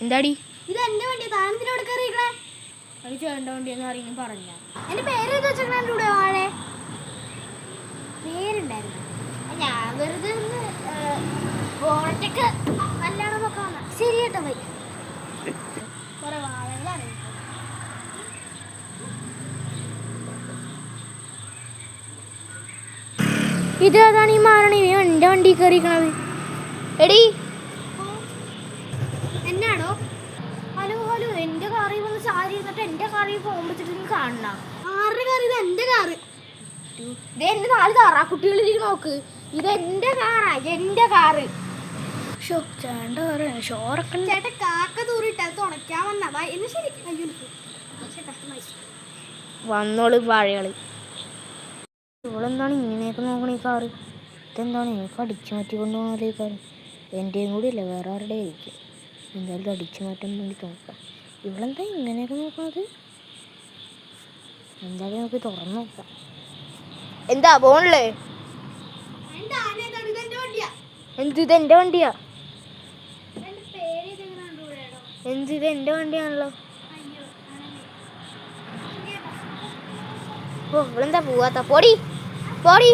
എന്താടി ഇത് എന്റെ വണ്ടി താനത്തിനോട് കയറിയിക്കണേ അത് ചേട്ടൻ്റെ വണ്ടിയെന്ന് ആരെങ്കിലും പറഞ്ഞ എന്റെ പേര് വെച്ചേക്കണ എൻ്റെ കൂടെ വാഴേ പേരുണ്ടായിരുന്നു ഞാൻ വെറുതെ ഒന്ന് ഓണത്തേക്ക് കല്യാണം നോക്കാൻ വന്ന ശരി കേട്ടോ പോയി കുറെ വാഴകളാണ് ഇതേതാണ് ഈ മാറണ എൻ്റെ വണ്ടി കയറിക്കണത് എടി എന്നാണോ ഹലോ ഹലോ എൻ്റെ കാറിൽ വന്ന് ചാരി ഇരുന്നിട്ട് എൻ്റെ കാറിൽ പോകുമ്പോഴത്തേക്ക് നിങ്ങൾ കാണണം ആരുടെ കാർ ഇത് എൻ്റെ കാറ് ഇത് എൻ്റെ 4 കാറാ കുട്ടികളിലേക്ക് നോക്ക് ഇത് എൻ്റെ കാറാ എൻ്റെ കാറ് ചേട്ടൻ്റെ കാറാണ് ഷോറൊക്കെ ചേട്ടൻ കാക്ക തൂറിട്ട് അത് തുണയ്ക്കാൻ വന്നതാ എന്ന് ശരി വന്നോള് വാഴകള് ഇവളെന്താണ് ഇങ്ങനെയൊക്കെ നോക്കണ ഈ കാറ് ഇതെന്താണ് എനിക്ക് അടിച്ചു മാറ്റി കൊണ്ടുപോകുന്നത് ഈ കാറ് എൻ്റെയും കൂടി അല്ല വേറെ ആരുടെ ആയിരിക്കും എന്തായാലും അടിച്ചു മാറ്റാൻ വേണ്ടി നോക്കാം ഇവളെന്താ ഇങ്ങനെയൊക്കെ നോക്കണത് എന്തായാലും നമുക്ക് തുറന്നു നോക്കാം എന്താ പോണല്ലേ എന്ത് ഇതെൻ്റെ വണ്ടിയാ എന്ത് ഇത് എൻ്റെ വണ്ടിയാണല്ലോ ഓ ഇവളെന്താ പോവാത്ത പോടി പോടി